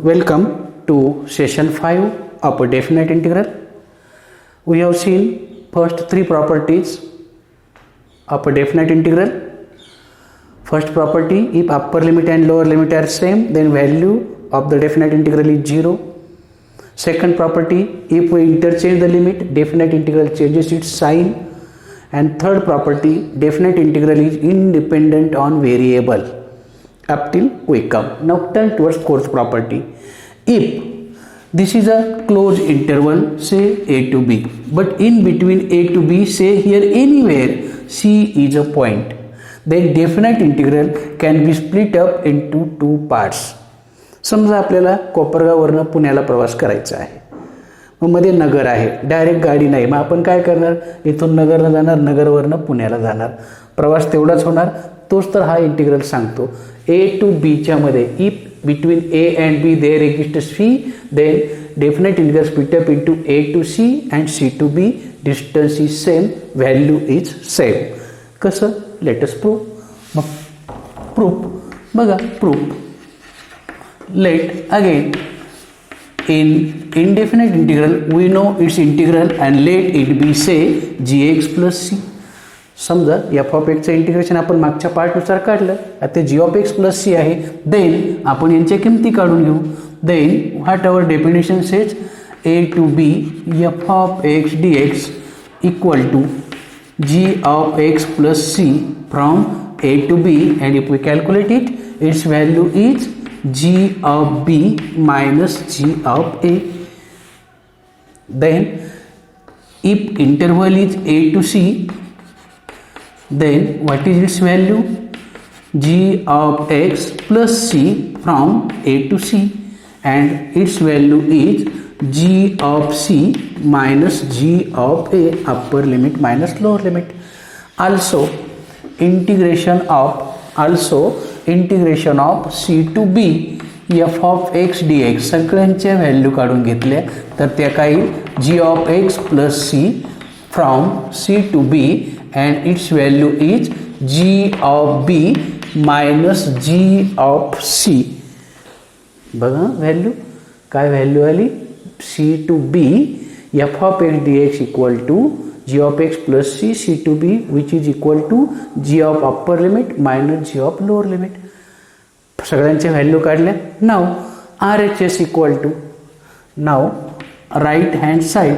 Welcome to session 5 of a definite integral. We have seen first three properties of a definite integral. First property, if upper limit and lower limit are same, then value of the definite integral is 0. Second property, if we interchange the limit, definite integral changes its sign. And third property, definite integral is independent on variable. Up till we come. Now turn towards fourth property. If this is a closed interval, say a to b, but in between a to b, say here anywhere c is a point, then definite integral can be split up into two parts. समजा आपल्याला कोपरगाववरून पुण्याला प्रवास करायचा आहे, मग मध्ये नगर आहे, direct गाडी नाही, मग आपण काय करणार, इथून नगरला जाणार, नगरवरून पुण्याला जाणार, प्रवास तेवढाच होणार. तोच तर हा इंटिग्रल सांगतो. ए टू बीच्या मध्ये if between a and b there exist c, then definite integral split up into a to c and c to b. Distance is same, value is same. कसं, लेटस प्रूफ. मग proof बघा, proof. Let again in indefinite integral we know its integral and let it be say gx plus c. समजा f of x चे integration आपण मागच्या पार्टनुसार काढलं, आता g of x plus c आहे. देन आपण यांच्या किमती काढून घेऊ. Then what our definition says a to b f of x dx equal to g of x plus c from a to b, and if we calculate it, its value is g of b minus g of a. Then if interval is a to c, then what is its value? G of x plus c from a to c, and its value is g of c minus g of a, upper limit minus lower limit. Also integration of c to b f of x dx सगळ्यांच्या value काढून घेतल्या तर त्या काही g of x plus c from c to b, and its value is g of b minus g of c. बघा value काय value आली, c to b f of x dx equal to g of x plus c to b, which is equal to g of upper limit minus g of lower limit. सगळ्यांच्या value काढल्या. नाव RHS equal to, नाव right hand side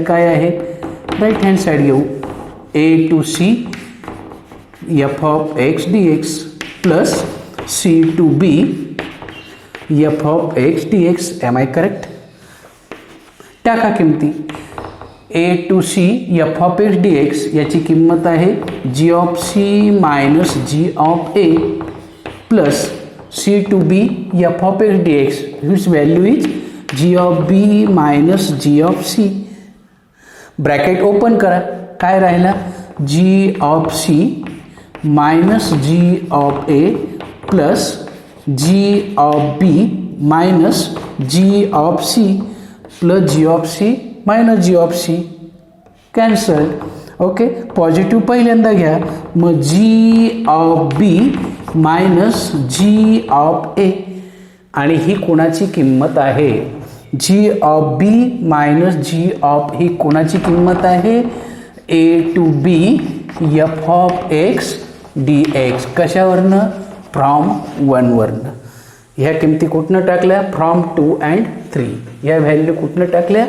काय आहे, right hand side घेऊ. a to c f of x dx plus c to b f of x dx. am I correct? टाका किमती. a to c f of x dx याची किंमत आहे g of c minus g of a plus c to b f of x dx, whose value is g of b minus g of c. Bracket open करा, काय राहिला, g of c minus g of a plus g of b minus g of c plus g of c minus g of c. Cancel. Okay, positive पहिल्यांदा घ्या, मग g of b minus g of a, आणि ही कोणाची किंमत आहे, g of b minus g of, ही कोणाची किंमत आहे, a to b f of x d x. कशावरनं, फ्रॉम 1 वरनं. ह्या किमती कुठनं टाकल्या, फ्रॉम 2 and 3. ह्या व्हॅल्यू कुठनं टाकल्या,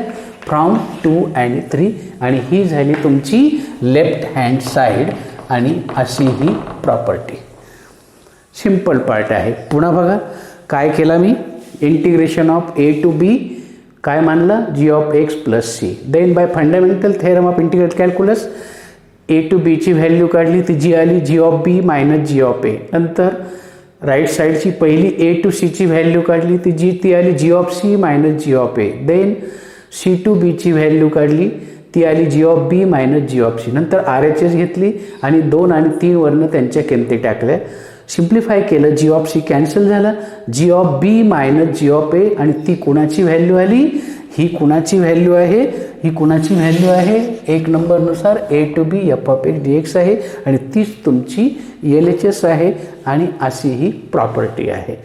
फ्रॉम 2 and 3, आणि ही झाली तुमची लेफ्ट हँड साईड. आणि अशी ही प्रॉपर्टी. सिंपल पार्ट आहे. पुन्हा बघा काय केला मी, integration of a to b काय मानला, g of x plus c. Then by fundamental theorem of integral calculus a to बीची व्हॅल्यू काढली, ती जी आली g of b minus g of a. नंतर राईट साईडची पहिली ए टू सीची व्हॅल्यू काढली, ती आली g of c minus g of a. Then c to बीची व्हॅल्यू काढली, ती आली g of b minus g of c. नंतर RHS घेतली आणि 2 आणि 3 वरनं त्यांच्या किमती टाकल्या. सिम्प्लिफाय केलं, जी ऑफ सी कॅन्सल झाला, g of b minus g of a, आणि ती कुणाची व्हॅल्यू आली, ही कुणाची व्हॅल्यू आहे, ही कुणाची व्हॅल्यू आहे, एक नंबरनुसार a to b f of x d x आहे, आणि तीच तुमची LHS आहे. आणि अशी ही प्रॉपर्टी आहे.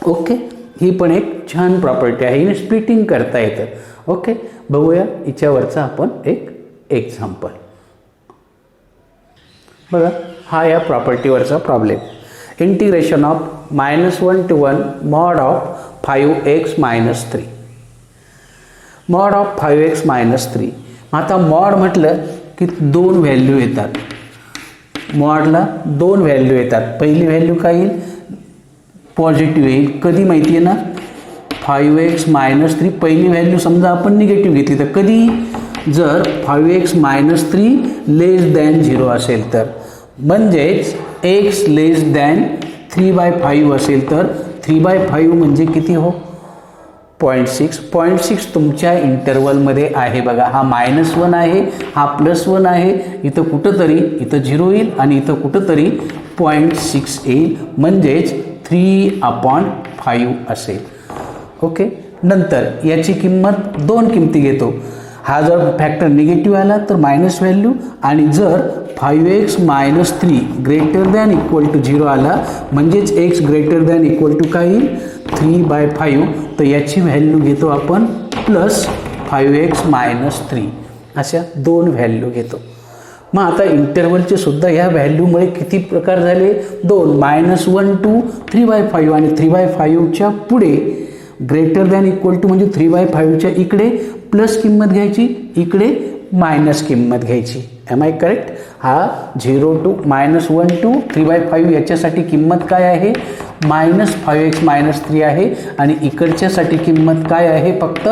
ओके, ही पण एक छान प्रॉपर्टी आहे, हिने स्प्लिटिंग करता येतं. ओके, बघूया हिच्यावरचा आपण एक एक्झाम्पल. बघा, हा या प्रॉपर्टीवरचा problem. Integration of -1 to 1 mod of 5x - 3. Mod of 5x - 3. आता मॉड म्हटलं की दोन व्हॅल्यू येतात. मॉडला दोन व्हॅल्यू येतात. पहिली व्हॅल्यू काय येईल? पॉझिटिव्ह येईल. कधी माहिती आहे ना? 5x - 3 पहिली व्हॅल्यू समजा आपण निगेटिव्ह घेतली तर कधी? जर 5x - 3 लेस दॅन 0 असेल तर, म्हणजेच x लेस दॅन 3/5 असेल तर 3/5 म्हणजे किती हो? 0.6. 0.6 तुमच्या इंटरवलमध्ये आहे. बघा, हा -1 आहे, हा +1 आहे. इथं कुठंतरी इथं 0 येईल आणि इथं कुठंतरी 0.6 येईल, म्हणजेच 3/5 असेल. ओके, नंतर याची किंमत दोन किमती घेतो. हा जर फॅक्टर निगेटिव्ह आला तर मायनस व्हॅल्यू, आणि जर 5x - 3 greater than equal to 0 आला म्हणजेच x greater than equal to काय येईल? 3/5. तर याची व्हॅल्यू घेतो आपण +5x - 3. अशा दोन व्हॅल्यू घेतो. मग आता इंटरवलचे सुद्धा ह्या व्हॅल्यूमुळे किती प्रकार झाले? दोन. -1 to 3/5 आणि 3/5च्या पुढे ग्रेटर दॅन इक्वल टू म्हणजे 3/5च्या इकडे प्लस किंमत घ्यायची, इकडे मायनस किंमत घ्यायची. Am I correct? हा 0 to -1 to 3/5 याच्यासाठी किंमत काय आहे? -5x - 3 आहे, आणि इकडच्यासाठी किंमत काय आहे? फक्त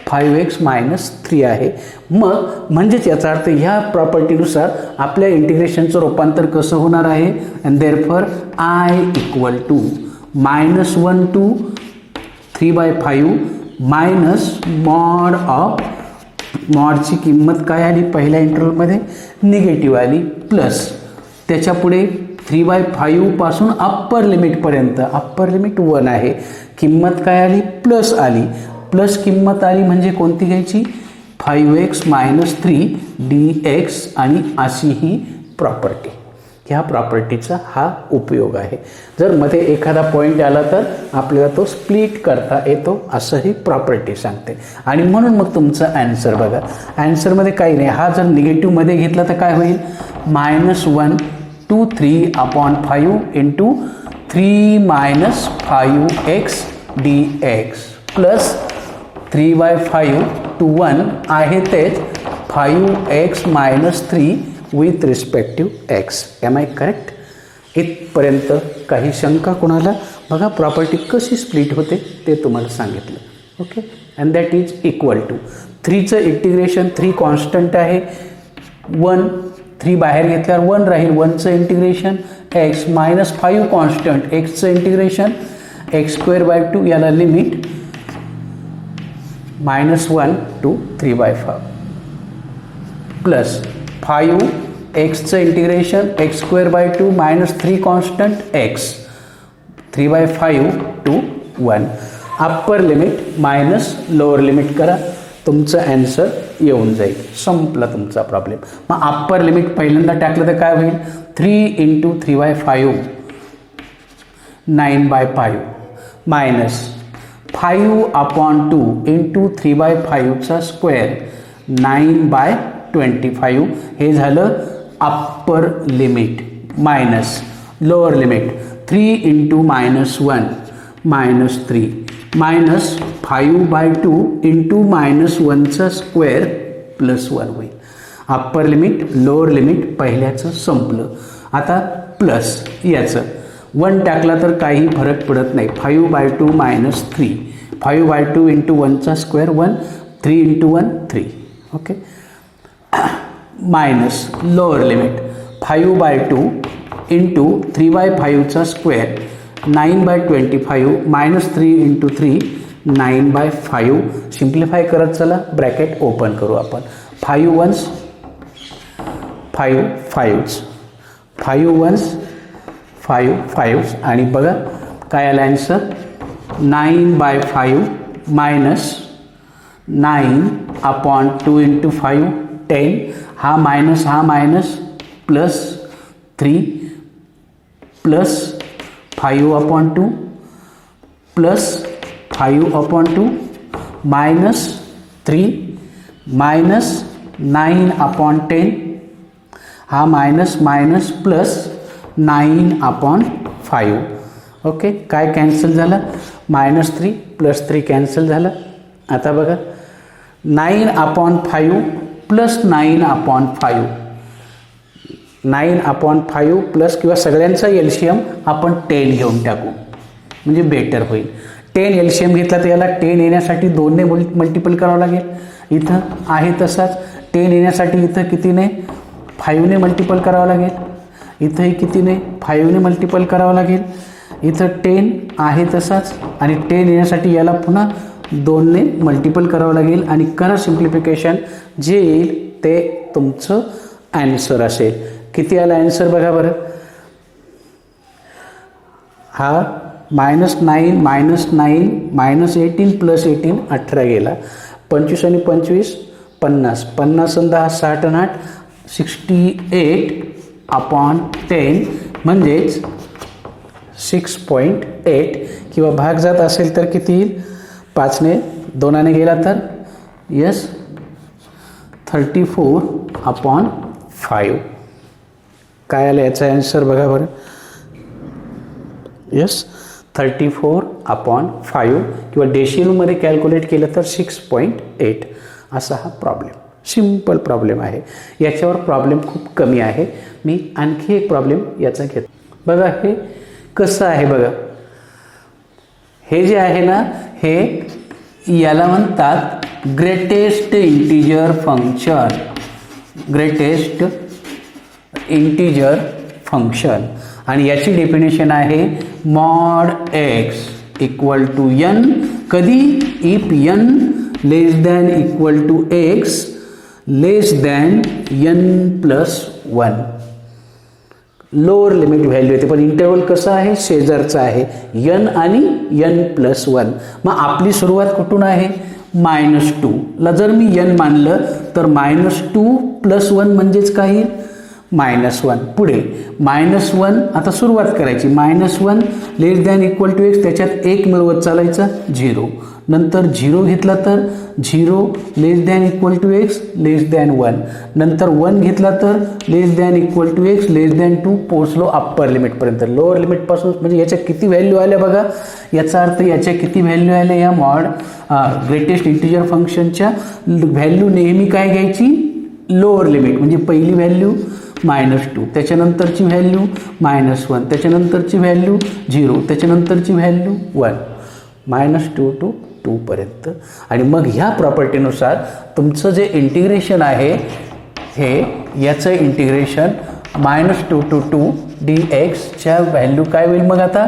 5x - 3 आहे. मग म्हणजेच याचा अर्थ ह्या प्रॉपर्टीनुसार आपल्या इंटिग्रेशनचं रूपांतर कसं होणार आहे? And therefore I equal to -1 to 3/5 minus mod of, मॉडची किंमत काय आली पहिल्या इंटरवलमध्ये? निगेटिव्ह आली, प्लस त्याच्या पुढे 3/5 पासून अप्पर लिमिटपर्यंत, अप्पर लिमिट 1 आहे, किंमत काय आली? प्लस आली. प्लस किंमत आली म्हणजे कोणती घ्यायची? 5x - 3 dx, आणि अशी ही प्रॉपर्टी. ह्या प्रॉपर्टीचा हा उपयोग आहे. जर मध्ये एखादा पॉईंट आला तर आपल्याला तो स्प्लिट करता येतो, असं ही प्रॉपर्टी सांगते. आणि म्हणून मग तुमचं ॲन्सर बघा, ॲन्सरमध्ये काही नाही. हा जर निगेटिव्हमध्ये घेतला तर काय होईल? -1 to 3/5 into 3 - 5x dx plus 3/5 to 1 आहे तेच 5x - 3 with respective x. Am I correct? इथपर्यंत काही शंका कोणाला? बघा, प्रॉपर्टी कशी स्प्लिट होते ते तुम्हाला सांगितलं. Okay, and that is equal to 3चं इंटिग्रेशन, 3 कॉन्स्टंट आहे, 1 3 बाहेर घेतल्यावर 1 राहील, 1चं इंटिग्रेशन x -5 कॉन्स्टंट, xचं इंटिग्रेशन x²/2, याला लिमिट -1 to 3/5 प्लस 5 xचं integration x²/2 -3 constant x 3/5 to 1. Upper limit minus lower limit करा, तुमचं ॲन्सर येऊन जाईल. संपला तुमचा प्रॉब्लेम. मग अप्पर लिमिट पहिल्यांदा टाकलं तर काय होईल? 3 × 3/5 9/5 मायनस 5/2 × 3/5चा स्क्वेअर 9/25. हे झालं upper limit. Minus lower limit 3 × -1 -3 minus 5/2 × -1चा स्क्वेअर +1 होईल. अप्पर लिमिट लोअर लिमिट पहिल्याचं संपलं. आता प्लस याचं 1 टाकला तर काही फरक पडत नाही. 5/2 -3 5/2 × 1चा square 1 3 × 1 3. Okay, minus lower limit 5/2 × 3/5चा स्क्वेअर 9/25 -3 × 3 9/5. सिम्प्लिफाय करत चला, ब्रॅकेट ओपन करू आपण. 5 1s 5 5s 5 1s 5 5s, आणि बघा काय आलं ॲन्सर? 9/5 मायनस 9/2 × 5 10. हा minus plus 3 plus 5/2 plus 5/2 minus 3 minus 9/10, हा मायनस मायनस प्लस 9/5. ओके, काय कॅन्सल झालं? -3 प्लस 3 कॅन्सल झालं. आता बघा 9/5 प्लस 9/5, 9/5 प्लस किंवा सगळ्यांचा एलसीएम आपण 10 घेऊन टाकू म्हणजे बेटर होईल. 10 एलसीएम घेतला तर याला 10 येण्यासाठी 2ने मल्टिपल करावं लागेल. इथं आहे तसाच 10 येण्यासाठी इथं कितीने? 5ने मल्टिपल करावं लागेल. इथंही कितीने? 5ने मल्टिपल करावं लागेल. इथं 10 आहे तसाच आणि 10 येण्यासाठी याला पुन्हा 2ने मल्टिपल करावं लागेल आणि करा सिम्प्लिफिकेशन. जे येईल ते तुमचं ॲन्सर असेल. किती आला ॲन्सर बघा बरं. हा -9 -9 प्लस 18 18 गेला. 25 आणि 25 50, 50 आणि 10 60 आणि 8 68/10 म्हणजेच 6.8 किंवा भाग जात असेल तर किती येईल? 5ने 2ने गेला तर यस 34/5. काय आलं याचा ॲन्सर बघा बरं. यस 34/5 किंवा डेसिमलमध्ये कॅल्क्युलेट केलं तर 6.8 असा हा प्रॉब्लेम. सिम्पल प्रॉब्लेम आहे. याच्यावर प्रॉब्लेम खूप कमी आहे. मी आणखी एक प्रॉब्लेम याचा घेतो. बघा हे कसं आहे बघा. हे जे आहे ना हे याला म्हणतात greatest integer function. Greatest integer function आणि याची डेफिनेशन आहे mod x equal to n. कधी? If n less than equal to x less than n+1. Lower limit value येते पण इंटरवल कसं आहे? शेजारचं आहे n आणि n+1. मग आपली सुरुवात कुठून आहे? -2 ला जर मी n मानलं तर -2 + 1 म्हणजेच काय येईल? -1. पुढे -1 आता सुरुवात करायची. -1 लेस दॅन इक्वल टू x त्याच्यात 1 मिळवत चालायचं 0. नंतर 0 घेतला तर 0 less than equal to x less than 1. नंतर 1 घेतला तर less than equal to x less than 2 पोहोचलो अप्पर लिमिटपर्यंत. लोअर लिमिटपासून म्हणजे याच्या किती व्हॅल्यू आल्या बघा. याचा अर्थ याच्या किती व्हॅल्यू आल्या या मॉड ग्रेटेस्ट इंटिजर फंक्शनच्या व्हॅल्यू नेहमी काय घ्यायची? लोअर लिमिट म्हणजे पहिली व्हॅल्यू -2, त्याच्यानंतरची व्हॅल्यू -1, त्याच्यानंतरची व्हॅल्यू 0, त्याच्यानंतरची व्हॅल्यू 1, -2 to 2 पर्यंत. आणि मग ह्या प्रॉपर्टीनुसार तुमचं जे इंटिग्रेशन आहे हे याचं इंटिग्रेशन -2 to 2 dx च्या व्हॅल्यू काय होईल? मग आता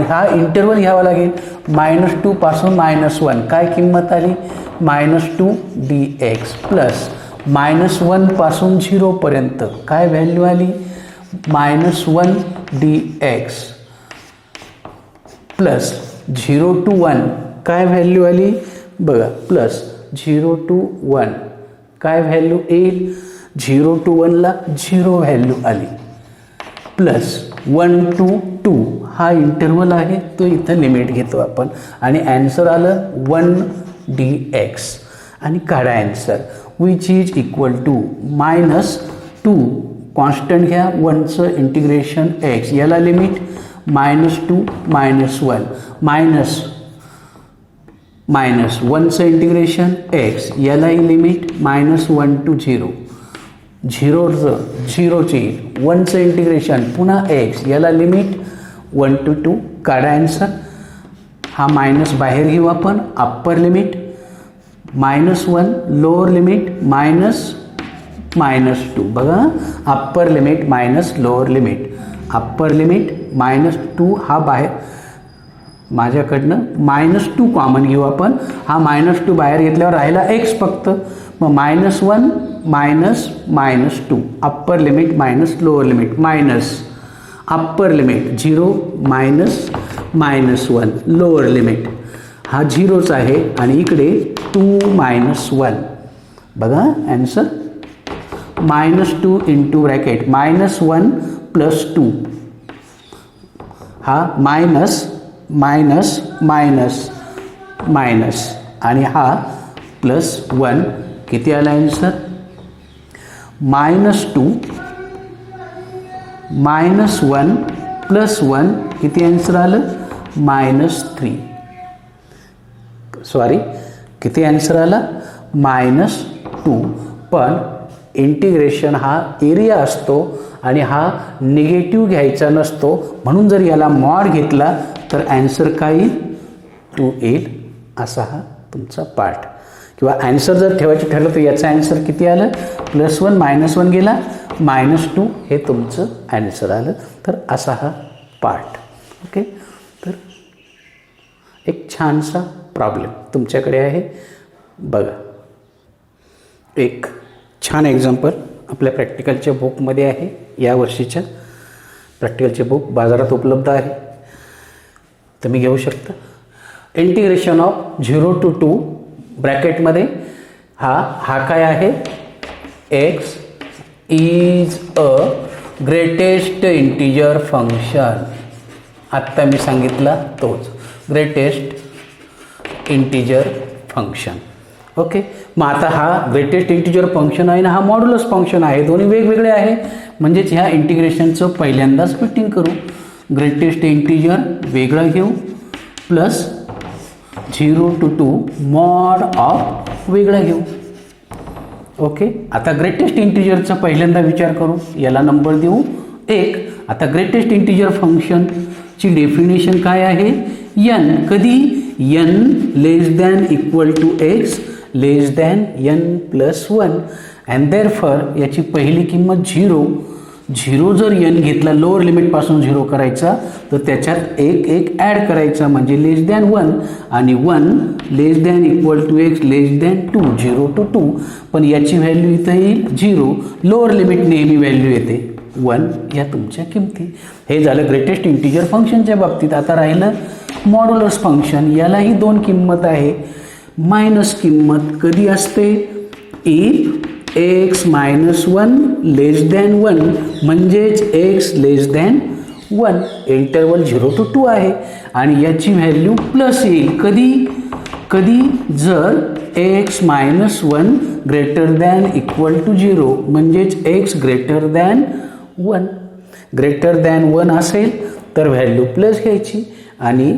हा इंटरवल घ्यावा लागेल. -2 पासून -1 काय किंमत आली? -2 dx प्लस -1 पासून 0 पर्यंत काय व्हॅल्यू आली? -1 dx प्लस 0 to 1 काय व्हॅल्यू आली बघा. प्लस 0 to 1 काय व्हॅल्यू येईल? 0 to 1 ला 0 व्हॅल्यू आली. प्लस 1 to 2 हा इंटरवल आहे तो इथं लिमिट घेतो आपण आणि ॲन्सर आलं 1 dx आणि काढा answer which is equal to -2 constant घ्या 1चं इंटिग्रेशन x याला लिमिट -2 -1 मायनस 1चं इंटिग्रेशन x यालाही लिमिट -1 to 0 0ची 1चं इंटिग्रेशन पुन्हा x याला लिमिट 1 to 2 काढा ॲन्सर. हा मायनस बाहेर घेऊ आपण. अप्पर लिमिट -1 लोअर लिमिट -2 बघा. Upper limit minus lower limit. Upper limit -2 हा बाहेर माझ्याकडनं -2 कॉमन घेऊ आपण. हा -2 बाहेर घेतल्यावर राहिला x फक्त. मग -1 -2 upper limit minus lower limit minus upper limit 0 -1 lower limit. हा 0च आहे आणि इकडे 2 -1 बघा ॲन्सर. -2 इंटू ब्रॅकेट -1 + 2 हा मायनस मायनस मायनस आणि हा +1 किती आला आन्सर? -2 -1 +1 किती आन्सर आलं? -3. सॉरी, किती आन्सर आला? -2. पण इंटिग्रेशन हा एरिया असतो आणि हा निगेटिव्ह घ्यायचा नसतो, म्हणून जर याला मॉड घेतला तर आन्सर काय येईल? 2 येईल. असा हा तुमचा पार्ट. किंवा आन्सर जर ठेवायचं ठरलं तर याचा आन्सर किती आलं? +1 -1 गेला, -2 हे तुमचं आन्सर आलं. तर असा हा पार्ट. ओके, तर एक छानसा प्रॉब्लेम तुमच्याकडे आहे, बघा. एक छान एक्झाम्पल आपल्या प्रॅक्टिकलच्या बुकमध्ये आहे. या वर्षीच्या प्रॅक्टिकलचे बुक बाजारात उपलब्ध आहे, तुम्ही घेऊ शकता. इंटिग्रेशन ऑफ 0 to 2 ब्रॅकेटमध्ये हा काय आहे? x is a greatest integer function. आत्ता मी सांगितला तोच ग्रेटेस्ट इंटिजर फंक्शन. ओके, मग आता हा ग्रेटेस्ट इंटिजर फंक्शन आहे ना, हा मॉड्युलस फंक्शन आहे. दोन्ही वेगवेगळे आहे, म्हणजेच ह्या इंटिग्रेशनचं पहिल्यांदा स्प्लिटिंग करू. ग्रेटेस्ट इंटिजर वेगळं घेऊ प्लस 0 to 2 मॉड ऑफ वेगळं घेऊ. ओके, आता ग्रेटेस्ट इंटिजरचा पहिल्यांदा विचार करू. याला नंबर देऊ 1. आता ग्रेटेस्ट इंटिजर फंक्शनची डेफिनेशन काय आहे? n. कधी? n <= x n+1 and therefore याची पहिली किंमत 0. जर n घेतला, लोअर लिमिटपासून 0 करायचा, तर त्याच्यात एक ॲड करायचा म्हणजे <1 आणि 1 <= x <2 0 to 2. पण याची व्हॅल्यू इथं येईल 0. लोअर लिमिट नेहमी व्हॅल्यू येते 1 या तुमच्या किमती. हे झालं ग्रेटेस्ट इंटिजर फंक्शनच्या बाबतीत. आता राहिलं मॉड्युलस फंक्शन. यालाही 2 किंमत आहे. मायनस किंमत कधी असते? इफ x - 1 <1 म्हणजेच x <1. इंटरवल 0 to 2 आहे आणि याची व्हॅल्यू प्लस येईल. कधी? जर x - 1 > 0 म्हणजेच x <1 असेल तर व्हॅल्यू प्लस घ्यायची आणि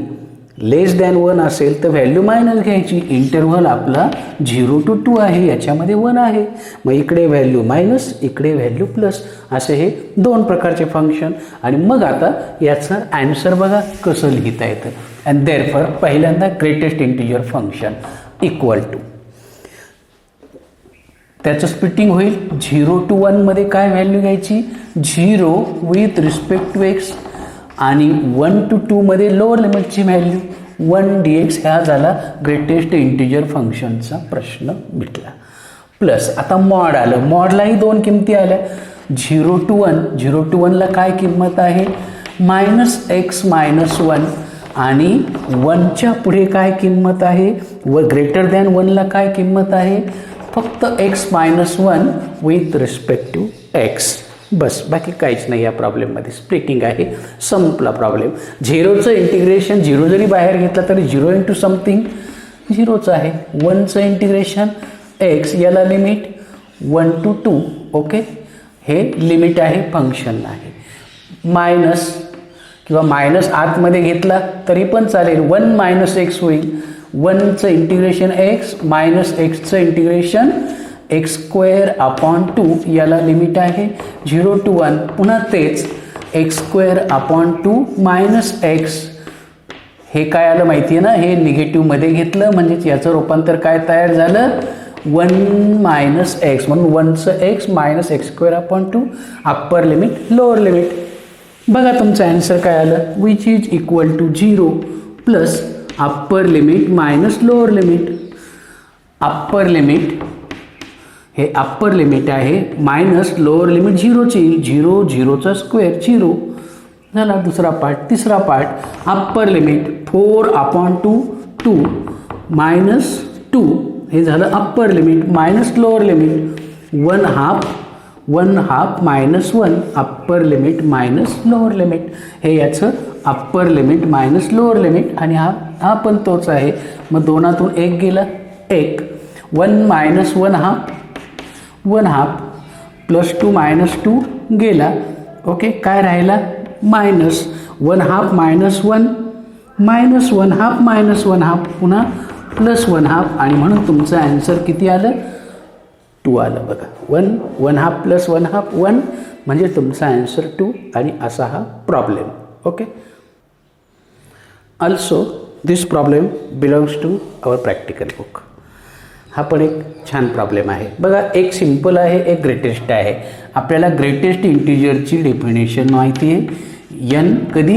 <1 असेल तर व्हॅल्यू मायनस घ्यायची. इंटरव्हल आपला 0 to 2 आहे, याच्यामध्ये 1 आहे. मग इकडे व्हॅल्यू मायनस, इकडे व्हॅल्यू प्लस, असे हे 2 प्रकारचे फंक्शन. आणि मग आता याचं ॲन्सर बघा कसं लिहिता येतं. अँड देअरफॉर पहिल्यांदा greatest integer function equal to, त्याचं स्प्लिटिंग होईल. 0 to 1 मध्ये काय व्हॅल्यू घ्यायची? 0 विथ रिस्पेक्ट टू एक्स आणि 1 to 2 मध्ये लोअर लिमिटची व्हॅल्यू 1 dx. ह्या झाला ग्रेटेस्ट इंटिजर फंक्शनचा प्रश्न मिटला. प्लस आता मॉड आलं. मॉडलाही 2 किमती आल्या. 0 to 1 ला काय किंमत आहे? -x - 1 आणि 1च्या पुढे काय किंमत आहे? व <1 ला काय किंमत आहे? फक्त x - 1 with respect to x. बस, बाकी काहीच नाही या प्रॉब्लेममध्ये. स्प्लिटिंग आहे, संपला प्रॉब्लेम. 0चं इंटिग्रेशन 0 जरी बाहेर घेतला तरी 0 इंटू समथिंग 0च आहे. 1चं इंटिग्रेशन x, याला लिमिट 1 to 2. ओके, हे लिमिट आहे, फंक्शन आहे. मायनस किंवा मायनस आतमध्ये घेतला तरी पण चालेल. 1 - x होईल. 1चं इंटिग्रेशन x -xचं इंटिग्रेशन x²/2. याला लिमिट आहे 0 to 1. पुन्हा तेच x²/2 -x. हे काय आलं माहिती आहे ना? हे निगेटिव्हमध्ये घेतलं म्हणजेच याचं रूपांतर काय तयार झालं? 1 - x. म्हणून 1चं x -x²/2 upper limit lower limit. बघा तुमचं ॲन्सर काय आलं? Which is equal to 0 plus upper limit minus lower limit. Upper limit, हे अप्पर लिमिट आहे, मायनस लोअर लिमिट 0ची. 0चा स्क्वेअर 0 झाला दुसरा पार्ट. तिसरा पार्ट अप्पर लिमिट 4/2 2 -2 हे झालं upper limit minus lower limit 1/2 -1 upper limit minus lower limit. हे याचं upper limit minus lower limit, आणि हा पण तोच आहे. मग दोनातून एक गेला, एक. 1 मायनस 1/2 1/2 प्लस 2 मायनस 2 गेला. ओके, काय राहिला? मायनस 1/2 मायनस 1 मायनस 1/2 मायनस 1/2 पुन्हा प्लस 1/2, आणि म्हणून तुमचं ॲन्सर किती आलं? 2 आलं. बघा, 1/2 प्लस 1/2 1 म्हणजे तुमचा ॲन्सर 2, आणि असा हा problem. Okay. Also this problem belongs to our practical book. हा पण एक छान प्रॉब्लेम आहे. बघा, एक सिम्पल आहे, एक ग्रेटेस्ट आहे. आपल्याला ग्रेटेस्ट इंटिजरची डेफिनेशन माहिती आहे. n कधी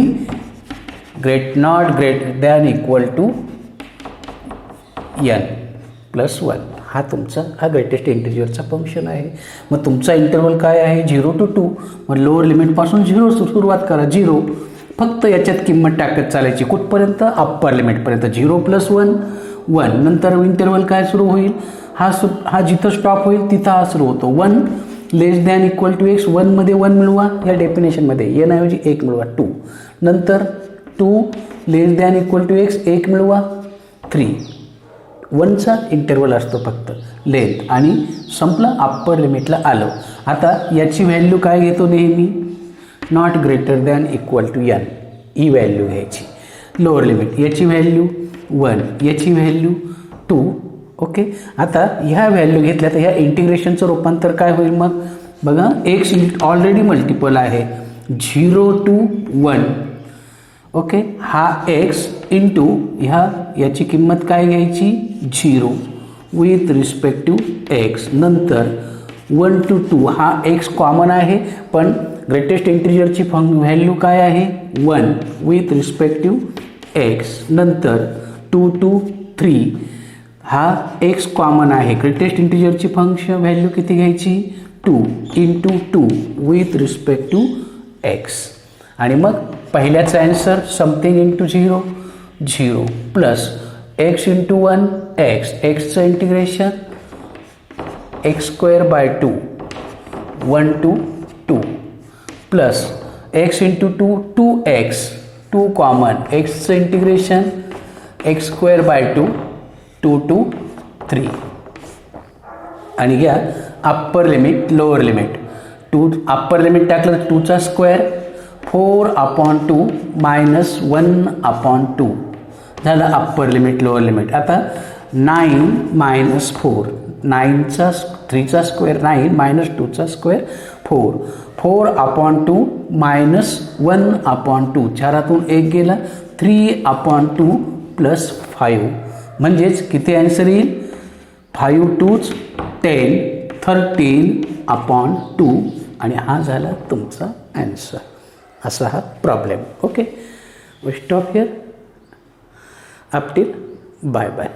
not greater than equal to n plus 1. हा ग्रेटेस्ट इंटिजरचा फंक्शन आहे. मग तुमचा इंटरवल काय आहे? 0 to 2. मग लोअर लिमिटपासून 0 सुरुवात करा, 0. फक्त याच्यात किंमत टाकत चालायची. कुठपर्यंत? अप्पर लिमिटपर्यंत. 0 प्लस 1 1. नंतर इंटरवल काय सुरू होईल? हा जिथं स्टॉप होईल तिथं हा सुरू होतो. 1 लेस दॅन इक्वल टू x. 1 मध्ये 1 मिळवा या डेफिनेशनमध्ये, n ऐवजी 1 मिळवा, 2. नंतर 2 लेस दॅन इक्वल टू x, 1 मिळवा, 3. 1चा इंटरवल असतो फक्त लेंथ, आणि संपलं, अप्पर लिमिटला आलो. आता याची व्हॅल्यू काय घेतो? नेहमी not greater than equal to n, ही व्हॅल्यू घ्यायची. लोअर लिमिट, याची व्हॅल्यू 1, याची व्हॅल्यू 2. ओके. आता ह्या व्हॅल्यू घेतल्या तर ह्या इंटिग्रेशनचं रूपांतर काय होईल? मग बघा, x ऑलरेडी मल्टिपल आहे, 0 to 1. ओके, हा x इंटू याची किंमत काय घ्यायची? 0 विथ रिस्पेक्ट टू x. नंतर 1 to 2, हा x कॉमन आहे, पण ग्रेटेस्ट इंटिजरची व्हॅल्यू काय आहे? 1 विथ रिस्पेक्ट टू x. नंतर 2 to 3, हा x कॉमन आहे. ग्रेटेस्ट इंटिजरची फंक्शन व्हॅल्यू किती घ्यायची? 2 into 2 with respect to x. आणि मग पहिल्याचा answer something into 0 0 plus x into 1 x, एक्सचं integration x²/2 1 to 2 plus x into 2 2x, 2 common, एक्सचं इंटिग्रेशन x²/2 2 to 3. आणि घ्या upper limit lower limit. 2 upper limit टाकलं तर 2चा स्क्वेअर, 4/2 मायनस 1/2 झालं अप्पर लिमिट लोअर लिमिट. आता 9 मायनस 4, 3चा square 9 minus 2चा स्क्वेअर 4, 4/2 मायनस 1/2, 4तून 1 गेला, 3/2 प्लस 5. म्हणजेच किती ॲन्सर येईल? 5 2s 10, 13/2, आणि हा झाला तुमचा ॲन्सर. असा हा problem. Okay, we stop here. Up till bye bye.